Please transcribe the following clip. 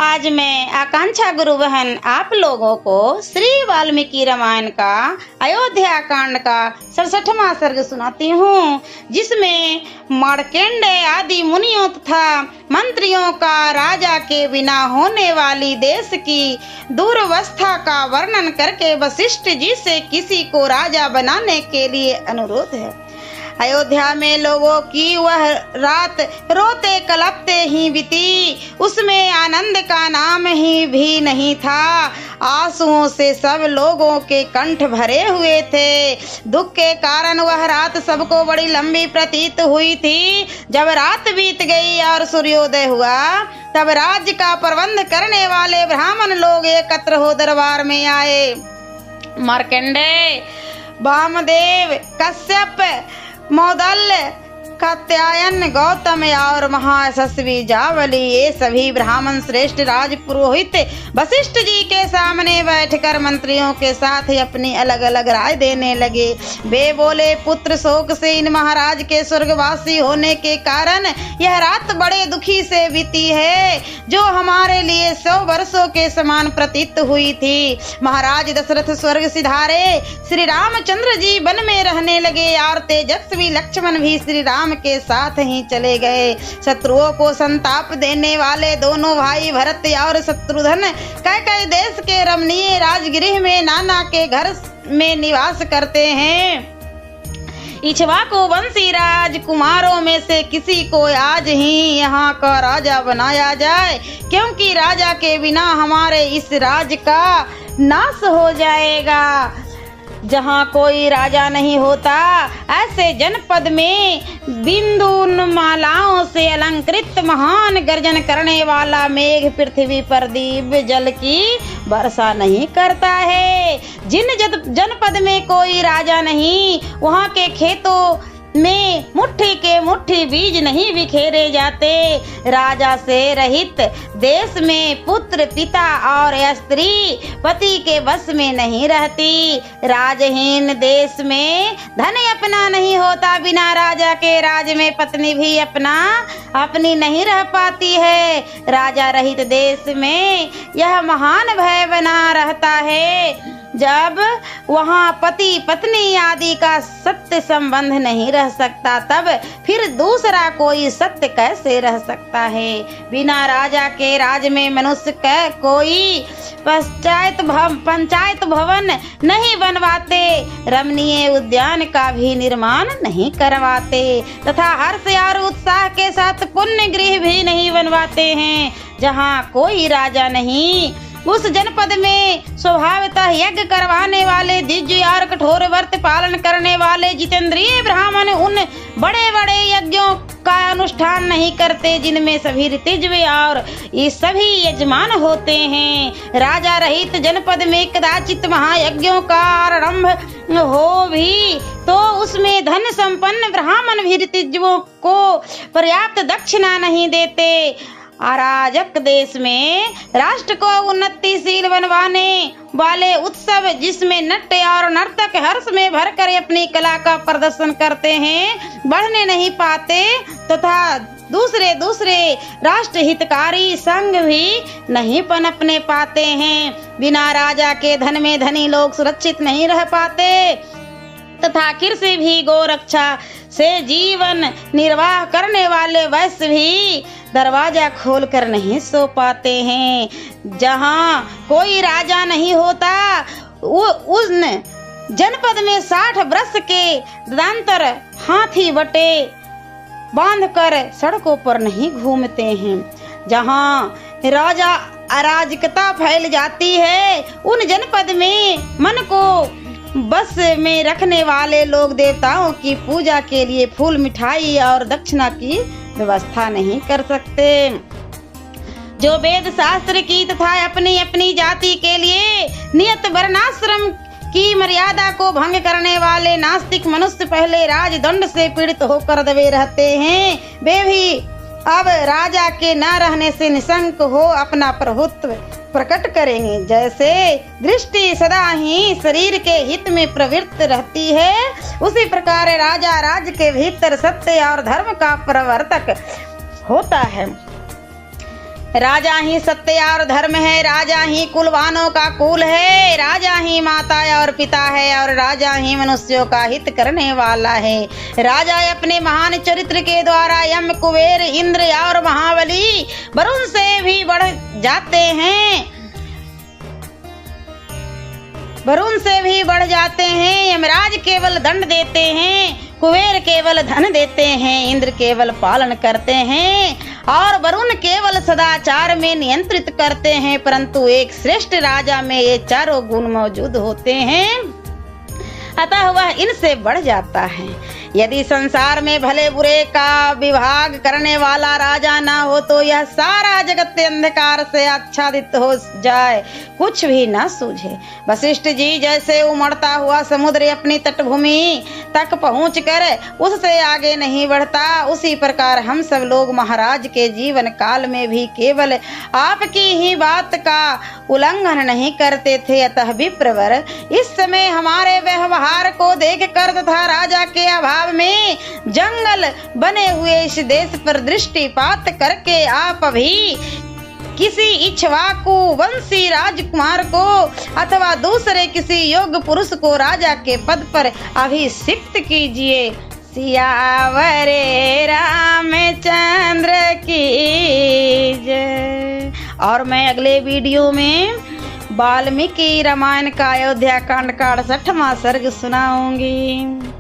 आज मैं आकांक्षा गुरु बहन आप लोगों को श्री वाल्मीकि रामायण का अयोध्या कांड का 67वां सर्ग सुनाती हूँ, जिसमें मार्कंडेय आदि मुनियों तथा मंत्रियों का राजा के बिना होने वाली देश की दुर्वस्था का वर्णन करके वशिष्ठ जी से किसी को राजा बनाने के लिए अनुरोध है। अयोध्या में लोगों की वह रात रोते कलपते ही बीती, उसमें आनंद का नाम ही भी नहीं था। आंसुओं से सब लोगों के कंठ भरे हुए थे। दुख के कारण वह रात सबको बड़ी लंबी प्रतीत हुई थी। जब रात बीत गई और सूर्योदय हुआ, तब राज्य का प्रबंध करने वाले ब्राह्मण लोग एकत्र हो दरबार में आए। मार्कंडेय, वामदेव, कश्यप, मौदल्य, कात्यायन, गौतम और महायशस्वी जावली, ये सभी ब्राह्मण श्रेष्ठ राज पुरोहित वशिष्ठ जी के सामने बैठकर मंत्रियों के साथ अपनी अलग अलग राय देने लगे। वे बोले, पुत्र शोक से इन महाराज के स्वर्गवासी होने के कारण यह रात बड़े दुखी से बीती है, जो हमारे लिए 100 वर्षों के समान प्रतीत हुई थी। महाराज दशरथ स्वर्ग सिधारे, श्री रामचंद्र जी वन में रहने लगे और तेजस्वी लक्ष्मण भी श्री राम के साथ ही चले गए। शत्रुओं को संताप देने वाले दोनों भाई भरत और शत्रुघ्न कैकेयी देश के रमणीय राजगृह में नाना के घर में निवास करते हैं। इक्ष्वाकु वंशी राजकुमारों में से किसी को आज ही यहाँ का राजा बनाया जाए, क्योंकि राजा के बिना हमारे इस राज्य का नाश हो जाएगा। जहाँ कोई राजा नहीं होता, ऐसे जनपद में बिंदु मालाओं से अलंकृत महान गर्जन करने वाला मेघ पृथ्वी पर दिव्य जल की वर्षा नहीं करता है। जिन जनपद में कोई राजा नहीं, वहाँ के खेतों में मुट्ठी के मुट्ठी बीज नहीं बिखेरे जाते। राजा से रहित देश में पुत्र पिता और स्त्री पति के बस में नहीं रहती। राजहीन देश में धन अपना नहीं होता। बिना राजा के राज में पत्नी भी अपनी नहीं रह पाती है। राजा रहित देश में यह महान भय बना रहता है, जब वहाँ पति पत्नी आदि का सत्य संबंध नहीं रह सकता, तब फिर दूसरा कोई सत्य कैसे रह सकता है। बिना राजा के राज में मनुष्य का कोई पंचायत भवन नहीं बनवाते, रमणीय उद्यान का भी निर्माण नहीं करवाते, तथा हर्ष और उत्साह के साथ पुण्य गृह भी नहीं बनवाते हैं। जहाँ कोई राजा नहीं, उस जनपद में स्वभावतः यज्ञ करवाने वाले, दिव्य और कठोर व्रत पालन करने वाले जितेंद्रिय ब्राह्मण उन बड़े बड़े यज्ञों का अनुष्ठान नहीं करते, जिनमें सभी ऋतिज्व और ये सभी यजमान होते हैं। राजा रहित जनपद में कदाचित महायज्ञों का आरंभ हो भी, तो उसमें धन संपन्न ब्राह्मण भी ऋतिज्वों को पर्याप्त दक्षिणा नहीं देते। अराजक देश में राष्ट्र को उन्नतिशील बनवाने वाले उत्सव, जिसमें नृत्य और नर्तक हर्ष में भरकर अपनी कला का प्रदर्शन करते हैं, बढ़ने नहीं पाते, तथा दूसरे राष्ट्र हितकारी संघ भी नहीं पनपने पाते हैं। बिना राजा के धन में धनी लोग सुरक्षित नहीं रह पाते, तथा कृषि भी गोरक्षा से जीवन निर्वाह करने वाले वैश्य भी दरवाजा खोलकर नहीं सो पाते हैं। जहाँ कोई राजा नहीं होता, उस जनपद में 60 वर्ष के दंतर हाथी बटे बांधकर सड़कों पर नहीं घूमते हैं। जहाँ राजा अराजकता फैल जाती है, उन जनपद में मन को बस में रखने वाले लोग देवताओं की पूजा के लिए फूल, मिठाई और दक्षिणा की व्यवस्था नहीं कर सकते। जो वेद शास्त्र की तथा अपनी अपनी जाति के लिए नियत वर्णाश्रम की मर्यादा को भंग करने वाले नास्तिक मनुष्य पहले राजदंड से पीड़ित होकर दबे रहते हैं, वे भी अब राजा के न रहने से निशंक हो अपना प्रभुत्व प्रकट करेंगे। जैसे दृष्टि सदा ही शरीर के हित में प्रवृत्त रहती है, उसी प्रकार राजा राज्य के भीतर सत्य और धर्म का प्रवर्तक होता है। राजा ही सत्य और धर्म है, राजा ही कुलवानों का कुल है, राजा ही माता और पिता है और राजा ही मनुष्यों का हित करने वाला है। राजा अपने महान चरित्र के द्वारा यम, कुबेर, इंद्र और महाबली वरुण से भी बढ़ जाते हैं, वरुण से भी बढ़ जाते हैं। यमराज केवल दंड देते हैं, कुबेर केवल धन देते हैं, इंद्र केवल पालन करते हैं और वरुण केवल सदाचार में नियंत्रित करते हैं। परंतु एक श्रेष्ठ राजा में ये चारों गुण मौजूद होते हैं, अतः वह इनसे बढ़ जाता है। यदि संसार में भले बुरे का विभाग करने वाला राजा ना हो तो यह सारा जगत अंधकार से आच्छादित हो जाए, कुछ भी ना सूझे। वशिष्ठ जी जैसे उमड़ता हुआ समुद्र अपनी तटभूमि तक पहुंचकर उससे आगे नहीं बढ़ता, उसी प्रकार हम सब लोग महाराज के जीवन काल में भी केवल आपकी ही बात का उल्लंघन नहीं करते थे। अतः विप्रवर, इस समय हमारे व्यवहार को देख कर तथा राजा के अभाव में जंगल बने हुए इस देश पर दृष्टिपात करके आप अभी किसी इक्ष्वाकु वंशी राजकुमार को अथवा दूसरे किसी योग्य पुरुष को राजा के पद पर अभिषिक्त कीजिए। सियावरे रामचंद्र की जय। और मैं अगले वीडियो में वाल्मीकि रामायण का अयोध्या कांड का 68वां सर्ग सुनाऊंगी।